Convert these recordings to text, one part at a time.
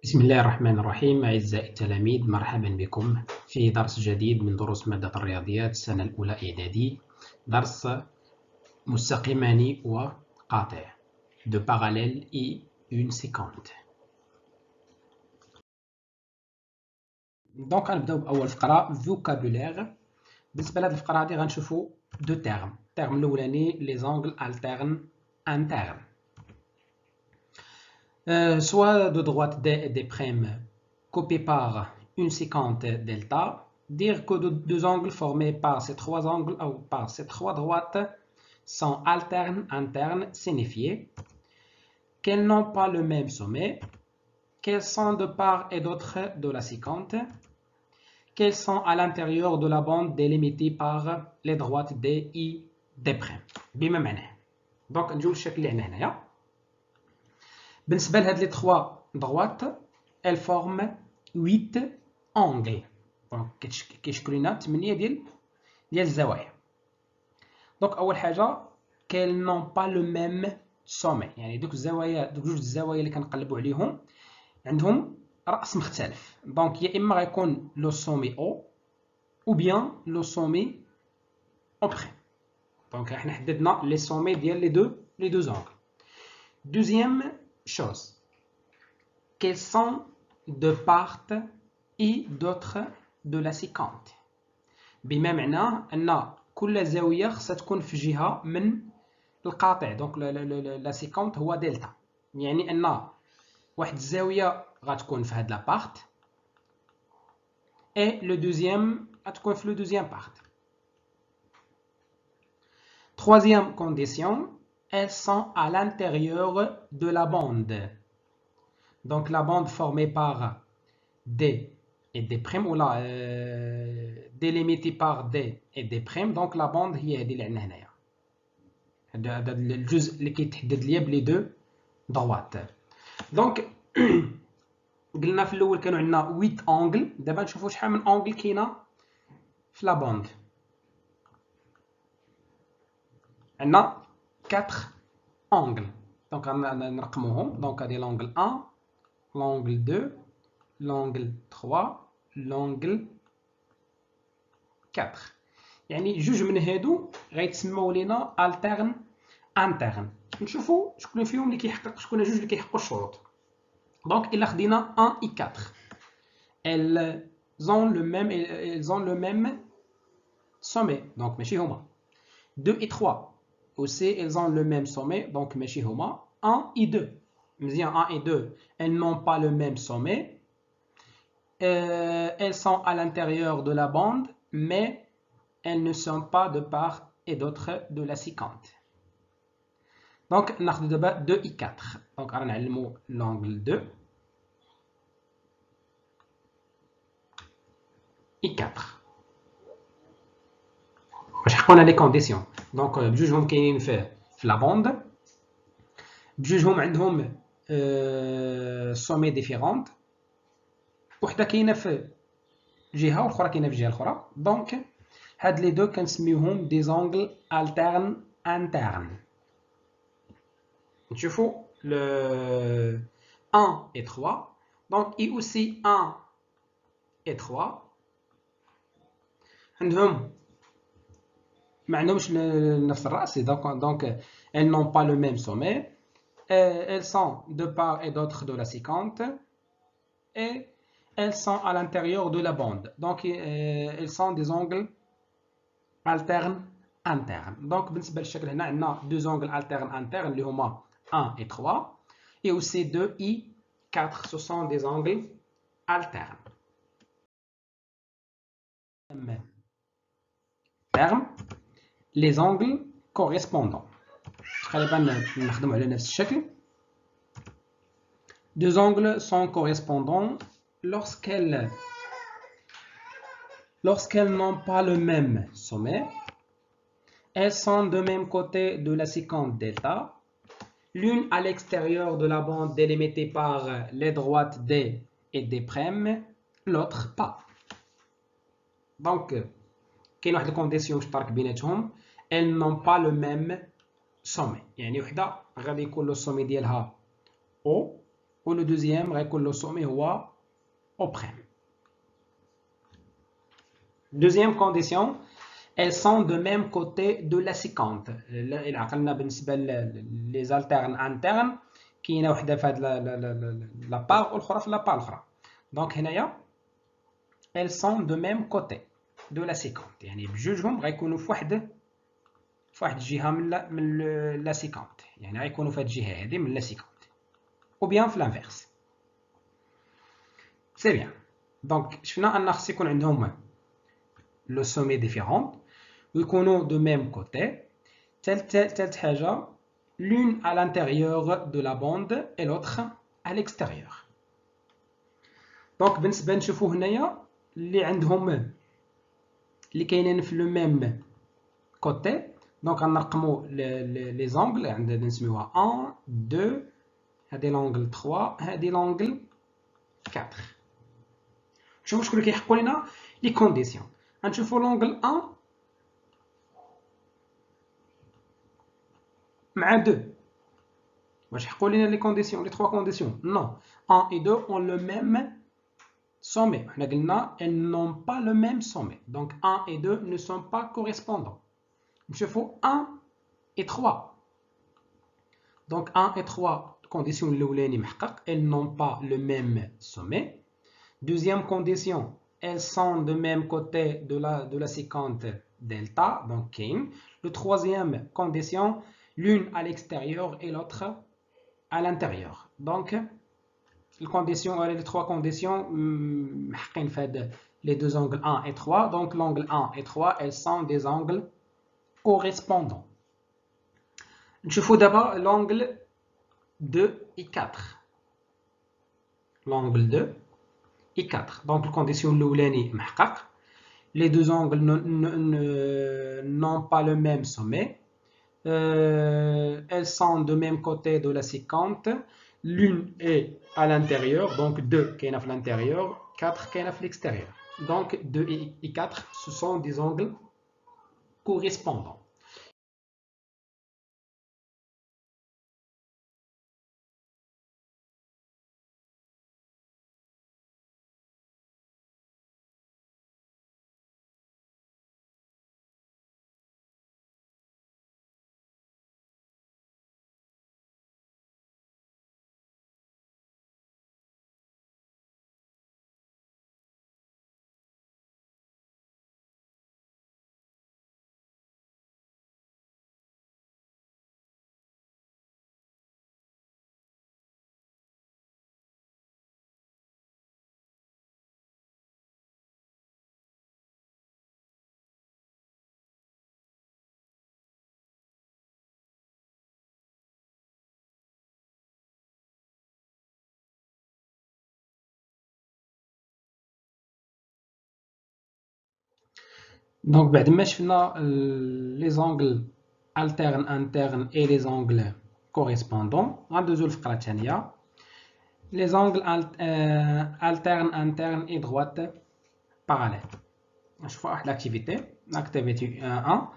بسم الله الرحمن الرحيم. أعزائي التلاميذ، مرحبا بكم في درس جديد من دروس مادة الرياضيات السنة الأولى إعدادي، درس مستقيمان وقاطع de parallèle et une séquente. دونك غنبداو بأول فقرة vocabulaire. بالنسبة لهاد الفقرة هادي غنشوفو دو تيرم. التيرم الأولاني لي زونغل alterne interne. Soit de droite d et d' coupés par une séquente delta, dire que deux angles formés par ces trois angles ou par ces trois droites sont alternes internes signifiés, qu'elles n'ont pas le même sommet, qu'elles sont de part et d'autre de la séquente, qu'elles sont à l'intérieur de la bande délimitée par les droites d, i, d'. بما معناه. Donc نجيو للشكل اللي عندنا هنايا. بالنسبة لهاد لي 3 droites, elles forment 8 angles. دونك كيشكلوا لنا 8 ديال الزوايا. دونك أول حاجة qu'elles n'ont pas le même sommet، يعني دوك جوج الزوايا اللي كنقلبوا عليهم عندهم رأس مختلف. دونك يا إما غيكون لو سومي أو أو بيان لو سومي أو بخي. دونك حنا حددنا لي سومي ديال لي دو زونغل. Deuxième chose, qu'elles sont de part et d'autre de la séquente. بما معناه أن كل زاوية خصها تكون في جهة من القاطع. دونك لا سيكونت هو دلتا، يعني أن واحد الزاوية غتكون في هاد لابارت et le deuxième غتكون في le deuxième part. Troisième condition, elles sont à l'intérieur de la bande. Donc la bande formée par D et D', ou là délimitée par D et D'. Donc la bande هي هذه اللي عندنا هنايا. هذا الجزء اللي كيتحدد ليا بلي دو دروات. دونك قلنا في الاول كانوا عندنا 8 انجل، دابا نشوفوا شحال من انجل كاينه في لا بوند. عندنا 4 انجل، دونك غنرقموهم. دونك هادي لونجل 1، لونجل 2، لونجل 3، لونجل 4. يعني جوج من هادو غيتسموا لينا alterne interne. نشوفوا شكون فيهم اللي كيحقق، شكون جوج اللي كيحققوا الشروط. دونك الا خدينا 1 et 4، elles ont le même sommet، donc ماشي هما. 2 et 3 aussi elles ont le même sommet، donc ماشي هما. 1 et 2 مزيان. 1 et 2 elles n'ont pas le même sommet. Elles sont à l'intérieur de la bande, mais elles ne sont pas de part et d'autre de la séquente. Donc, ناخذ دابا 2 et 4. Donc, رانا نعلمو l'angle 2 et 4. باش حققنا لي كونديسيون. دونك بجوجهم كاينين في لا بوند، بجوجهم عندهم سومي ديفيرونت، وحده كاينه في جهه والاخرى كاينه في الجهه الاخرى. دونك هاد لي دو كنسميوهم دي زونغل alterne interne. نشوفوا le 1 et 3. donc et aussi 1 et 3 عندهم ما عندهمش نفس الراس. donc elles n'ont pas le même sommet. Elles sont de part et d'autre de la séquente et elles sont à l'intérieur de la bande. donc elles sont des angles alterne interne. donc بالنسبه للشكل هنا عندنا deux angles alterne interne اللي هما 1 et 3 et aussi 2 et 4. ce sont des angles alternes. terme les angles correspondants. غالبا نخدموا على نفس الشكل. deux angles sont correspondants lorsqu'elles n'ont pas le même sommet. Elles sont de même côté de la séquente delta, l'une à l'extérieur de la bande délimitée par les droites D et D', l'autre pas. Donc, كاين واحد الكونديسيون مشترك بيناتهم. elles n'ont pas le même sommet، يعني وحده غادي يكون لو السومي ديالها O ou le deuxième غيكون le sommet هو O'. Deuxième condition, elles sont de même côté de la séquente. إلا عقلنا بالنسبة les alternes internes كاينة وحدة في هاد la part والأخرى في la part الأخرى. Donc هنايا elles sont de même côté de la séquente. يعني بجوجهم غيكونوا في واحد الجهة من la séquente. يعني غيكونوا في هاد الجهة هادي من la séquente. Ou bien في l'inverse. C'est bien. Donc شفنا أن خص يكون عندهم le sommet différent ويكونوا de même côté. تالت حاجة l'une à l'intérieur de la bande et l'autre à l'extérieur. Donc بالنسبة نشوفوا هنايا اللي عندهم اللي كاينين في le même côté. Donc غنرقموا les angles عندنا نسميوها 1 2 هذه l'angle 3 هذه l'angle 4. شوفوا شكون اللي كيحقوا لنا les conditions. غنشوفوا l'angle 1 مع 2. واش يحقوا لنا les conditions les trois conditions? Non. 1 et 2 ont le même sommet. حنا قلنا elles n'ont pas le même sommet. Donc 1 et 2 ne sont pas correspondants. نشوفوا 1 et 3. Donc 1 et 3 condition الاولاني محقق. Elles n'ont pas le même sommet. Deuxième condition, elles sont de même côté de la séquente delta, donc كاين. Le troisième condition, l'une à l'extérieur et l'autre à l'intérieur. Donc les trois conditions محقين في les deux angles 1 et 3. Donc l'angle 1 et 3, elles sont des angles correspondants. نشوفوا d'abord l'angle 2 et 4. L'angle 2 et 4. Donc la condition الاولاني محقق. Les deux angles n'ont pas le même sommet. Elles sont de même côté de la séquente. L'une est à l'intérieur, donc 2 qui est à l'intérieur, 4 qui est à l'extérieur. Donc 2 et 4, ce sont des angles correspondants. Donc بعد ما شفنا les angles alternes internes et les angles correspondants غندوزو للفقرة الثانية. Les angles alternes internes et droite parallèles. نشوفوا واحد l'activité. Activité 1.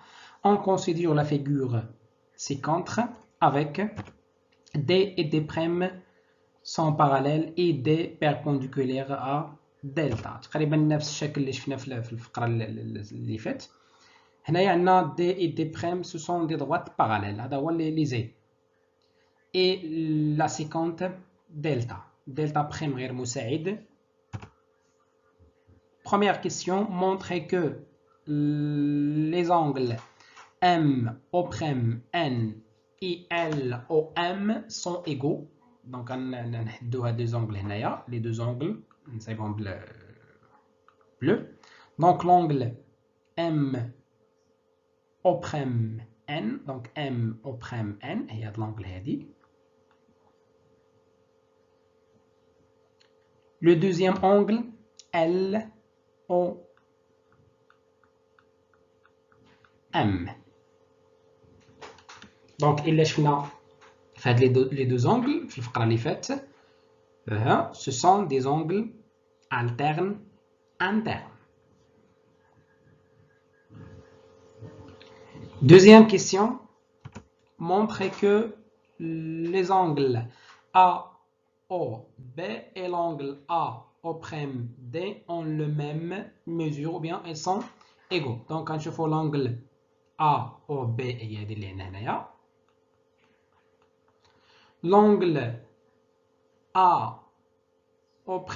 On considère la figure ci-contre avec D et D' sont parallèles et D perpendiculaires à delta. تقريبا نفس الشكل اللي شفنا في الفقرة اللي فات. هنايا عندنا D et D' ce sont des droites parallèles. هذا هو اللي زي. Et la séquente delta. Delta prime غير مساعد. Première question, montrez que les angles M, O', N et L, O, M sont égaux. Donc, on a deux angles هنايا. Les deux angles, c'est bon bleu. Donc, l'angle M, O', N. Donc, M, O', N. Il y a de l'angle هادي. Le deuxième angle, L, O, M. Donc, il شفنا les deux angles في الفقرة اللي فاتت. Ce sont des angles alternes internes. Deuxième question. Montrez que les angles A, AOB et l'angle AO'D ont le même mesure ou bien elles sont égaux. Donc غنشوفوا l'angle AOB هي هذه اللي عندنا هنايا. l'angle AO'D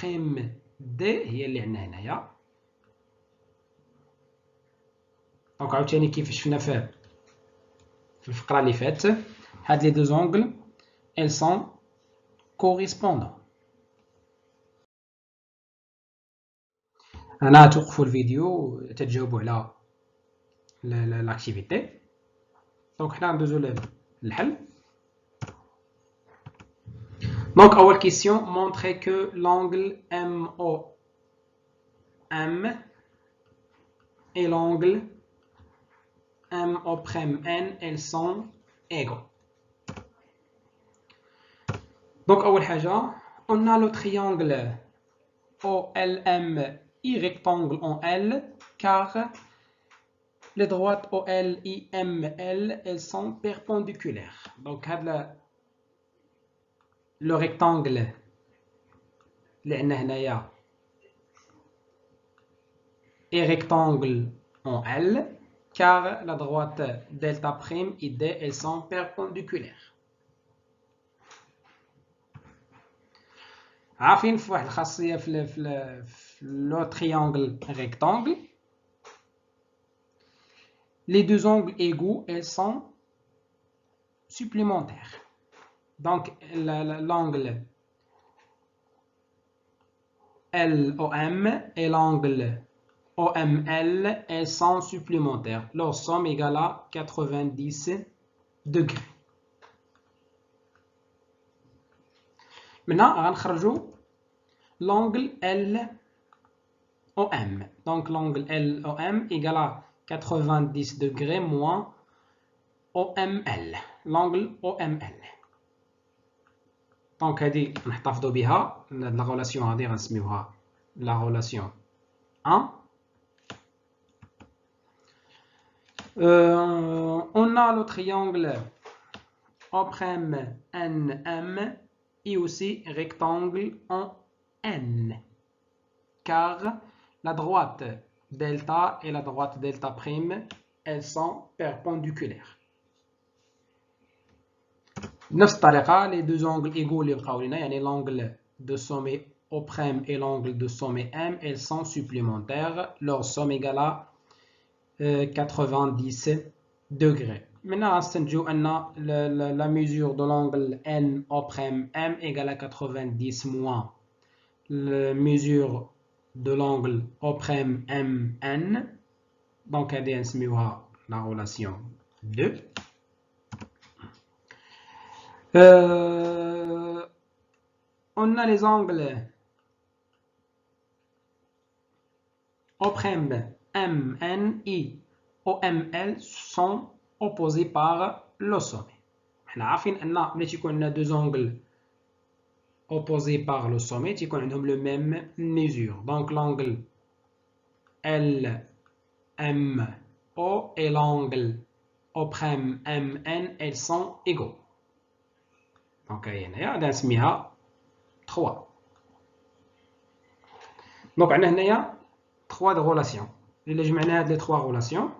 هي اللي عندنا هنايا. دونك عاوتاني كيف شفنا في الفقرة اللي فاتت هاد لي دو زونغل elles sont correspondants. أنا توقفوا الفيديو تتجاوبوا على l'activité. دونك حنا ندوزو للحل. Donc, our question montre que l'angle MOM et l'angle MO'N, elles sont égaux. Donc, أول حاجة on a le triangle OLM et rectangle en L car les droites OL et ML elles sont perpendiculaires. Donc, le rectangle اللي عندنا هنايا est rectangle en L car la droite delta prime et D elles sont perpendiculaires. عارفين في واحد الخاصية في le triangle rectangle les deux angles égaux elles sont supplémentaires. Donc l'angle LOM et l'angle OML elles sont supplémentaires. Leur somme égale à 90 degrés. Maintenant, غنخرجوا l'angle LOM. Donc l'angle LOM égale à 90 degrés moins OML. L'angle OML. Donc هذه نحتفظوا بها la relation هذه غنسميوها la relation 1. On a le triangle O'NM et aussi rectangle en N car la droite delta et la droite delta prime elles sont perpendiculaires. نفس الطريقة les deux angles égaux اللي بقاو لنا يعني l'angle de sommet O' et l'angle de sommet M elles sont supplémentaires. Leur somme égale à 90 degrés. Maintenant غنستنتجو أن la mesure de l'angle NO'M égale à 90 moins la mesure de l'angle O'MN. Donc هذه نسميوها la relation 2. On a les angles O'M, MN et OML sont opposés par le sommet. حنا عارفين أن ملي تيكون عندنا deux angles opposés par le sommet تيكون عندهم le même mesure. Donc l'angle LMO et l'angle O'MN elles sont égaux. Donc هنايا غادي نسميها 3. Donc عندنا هنايا 3 de relations. إلا جمعنا هاد les 3 relations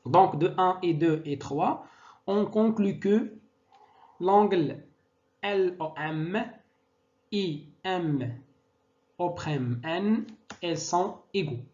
donc de 1 et 2 et 3 on conclut que l'angle LOM et MO'N elles sont égaux.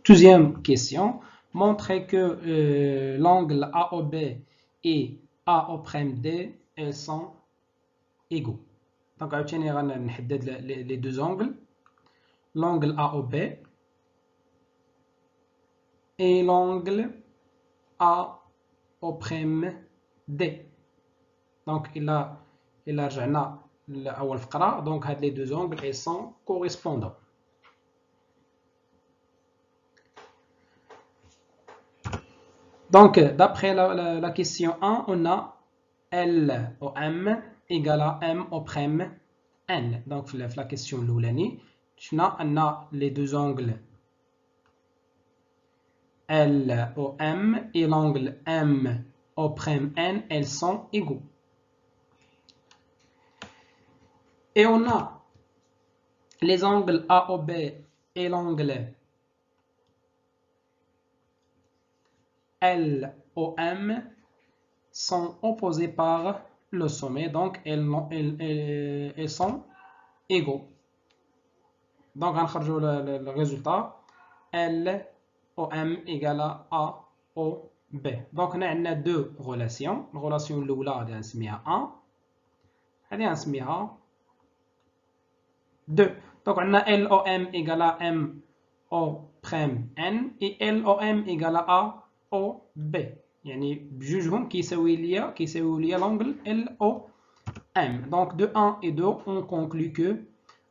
Deuxième question, montrez que l'angle AOB et AO'D elles sont égaux. Donc عاوتاني غنحدد les deux angles, l'angle AOB et l'angle AO'D. Donc إلا رجعنا لأول فقرة donc هاد les deux angles elles sont correspondants. Donc, d'après la question 1, on a L au M égale à M au prime N. Donc, la question l'oulani, on a les deux angles L au M et l'angle M au prime N, elles sont égaux. Et on a les angles A au B et l'angle L au M sont opposés par le sommet, donc elles sont égaux. Donc, on va le résultat L au M égale à A au B. Donc, on a deux relations. La relation l'oula, on سميها 1. هذه نسميها 2. Donc, on a L au M égale à M au prime N et L au M égale à A au B. يعني بجوجهم كيساوي ليا l'angle L au M. Donc, de 1 et 2, on conclut que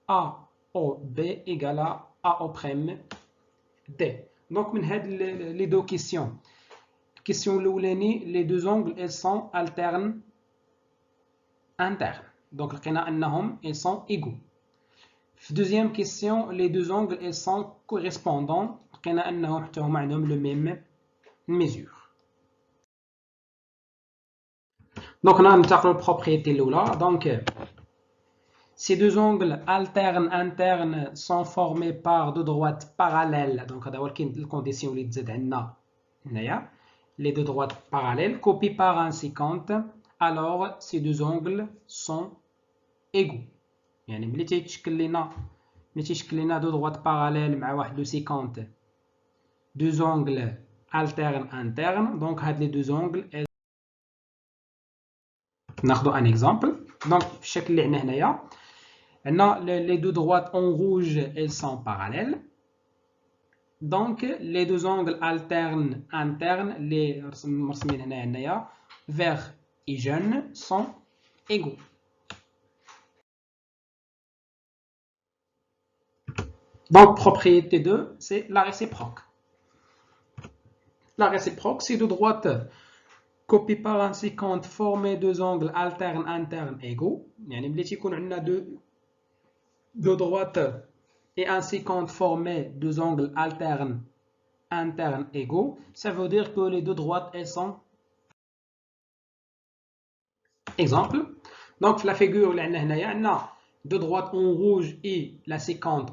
A au B égale à A au prime D. Donc, من هاد les deux questions. Question l'oulani, les deux angles, elles sont alternes internes. Donc, لقينا أنهم ils sont égaux. Deuxième question, les deux angles, elles sont correspondants. لقينا أنهم حتى هما عندهم le même mesure. Donc, on a une propriété l'oula. Donc, ces deux angles alternes internes sont formés par deux droites parallèles. Donc, هذا هو الكونديسيون اللي تزاد عندنا هنايا. Les deux droites parallèles copiées par un séquente. Alors, ces deux angles sont égaux. يعني ملي تيشكل لنا deux droites parallèles مع واحد لو séquente, deux angles alternes internes. Donc, هاد les deux angles. ناخذ un exemple. Donc, في الشكل اللي عندنا هنايا عندنا les deux droites en rouge, elles sont parallèles. Donc, les deux angles alternes internes, les مرسمين هنا عندنا vert et jaune, sont égaux. Donc, propriété 2, c'est la réciproque. La réciproque, c'est deux droites copiées par un séquente formées deux angles alternes internes égaux. يعني ملي تيكون عندنا deux droites et un séquente formées deux angles alternes internes égaux, ça veut dire que les deux droites, elles sont exemple. Donc, la figure اللي عندنا هنايا عندنا deux droites en rouge et la séquente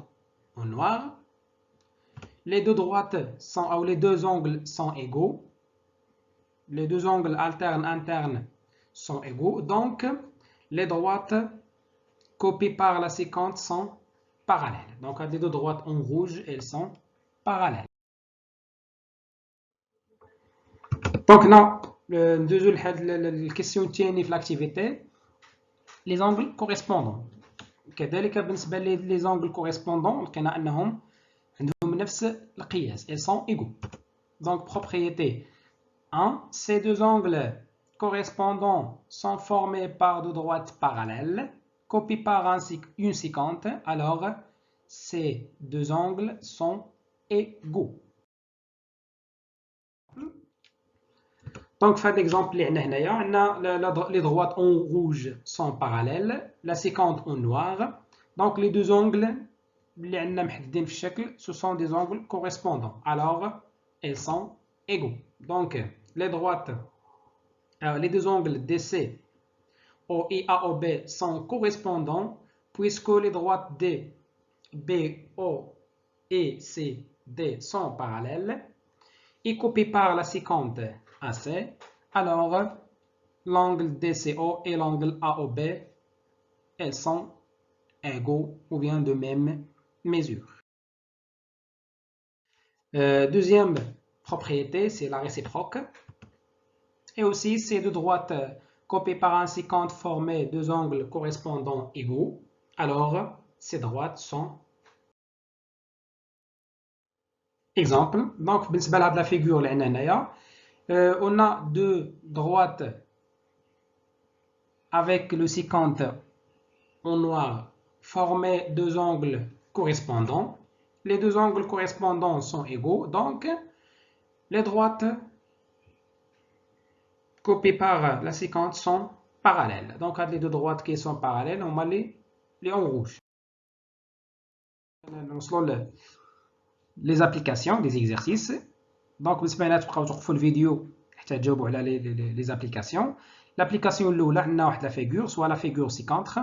en noir. Les deux droites sont, ou les deux angles sont égaux. Les deux angles alternes internes sont égaux. Donc, les droites copiées par la séquente sont parallèles. Donc, les deux droites en rouge, elles sont parallèles. Donc, là, la question الثانية في l'activité, les angles correspondants. كذلك بالنسبة les angles correspondants لقينا أنهم عندهم نفس القياس. Elles sont égaux. Donc, propriété 1, ces deux angles correspondants sont formés par deux droites parallèles copiées par une séquente. Alors, ces deux angles sont égaux. Donc, fait l'exemple, les droites en rouge sont parallèles, la séquente en noir. Donc, les deux angles, ce sont des angles correspondants. Alors, elles sont égaux. Donc, les deux angles DC, O et AOB sont correspondants puisque les droites D, B, O et C, D sont parallèles et copiées par la séquente AC. Alors, l'angle DCO et l'angle AOB, elles sont égaux ou bien de même mesure. Deuxième propriété, c'est la réciproque. Et aussi, ces deux droites copiées par un séquente formaient deux angles correspondants égaux. Alors, ces droites sont exemple. Donc, بالنسبة لهاد la figure اللي عندنا هنايا, on a deux droites avec le séquente en noir former deux angles correspondants. Les deux angles correspondants sont égaux, donc les droites coupées par la séquence sont parallèles. Donc, les deux droites qui sont parallèles, on va les en rouge. Les applications des exercices. Donc, بالنسبة لنا تبقاو توقفوا الفيديو حتى تجاوبوا على les applications. L'application الأولى عندنا واحد la figure, soit la figure ci-contre.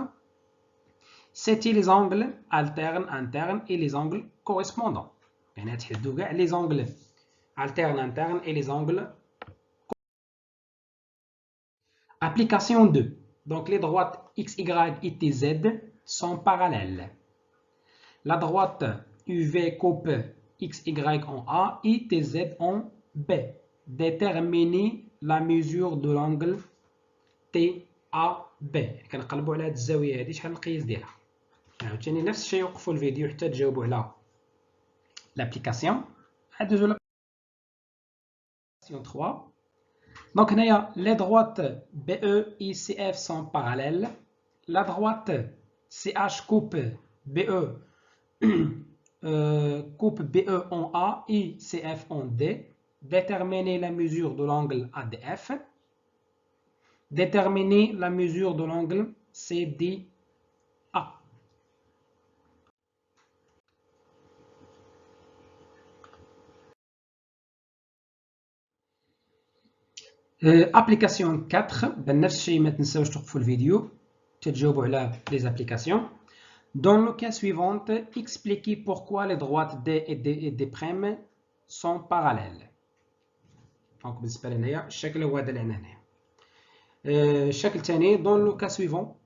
C'était les angles alternes, internes et les angles correspondants. يعني تحددوا كاع les angles alternes, internes et les angles. Application 2. Donc, les droites X, Y et TZ sont parallèles. La droite UV coupe X, Y en A et TZ en B. Déterminez la mesure de l'angle TAB. كنقلبوا على هاد الزاوية هادي شحال القياس ديالها. عاوتاني نفس الشيء وقفوا الفيديو حتى تجاوبوا على l'application. ندوزو l'application 3. Donc, les droites BE et CF sont parallèles. La droite CH coupe BE en A et CF en D. Déterminez la mesure de l'angle ADF. Déterminez la mesure de l'angle CDA. Application 4. بنفس الشيء ما تنساوش توقفوا الفيديو تجاوبوا على les applications. Dans le cas suivant, expliquez pourquoi les droites D et D' sont parallèles. Donc, بالنسبة لهنايا الشكل هو هذا اللي عندنا هنا. الشكل الثاني, dans le cas suivant,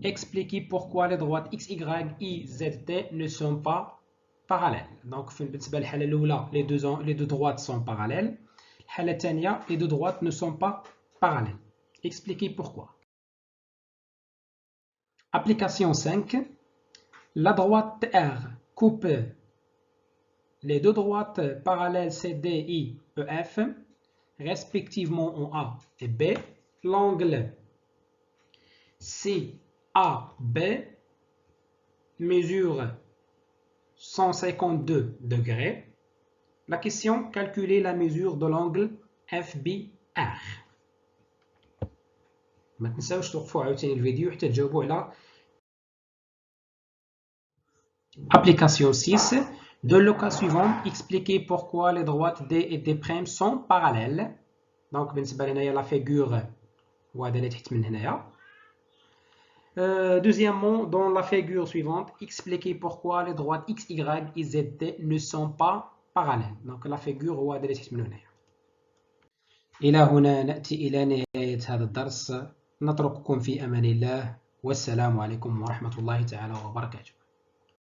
expliquez pourquoi les droites X, Y et Z, T ne sont pas parallèles. Donc, بالنسبة للحالة الأولى, les deux droites sont parallèles. الحالة الثانية, les deux droites ne sont pas parallèles. Expliquez pourquoi. Application 5. La droite R coupe les deux droites parallèles CD et EF, respectivement en A et B. L'angle CAB mesure 152 degrés. La question, calculer la mesure de l'angle FBR. ما تنساوش توقفوا عاوتاني الفيديو حتى تجاوبوا على Application 6. Dans le cas suivant, expliquez pourquoi les droites D et D' sont parallèles. Donc, بالنسبة لنا la figure وهذا اللي تحت من هنايا. Deuxièmement, dans la figure suivante, expliquez pourquoi les droites X, Y et Z ne sont pas parallèles. Donc, la figure هو هذا اللي تحت من هنايا. إلى هنا نأتي إلى نهاية هذا الدرس. نترككم في أمان الله والسلام عليكم ورحمة الله تعالى وبركاته.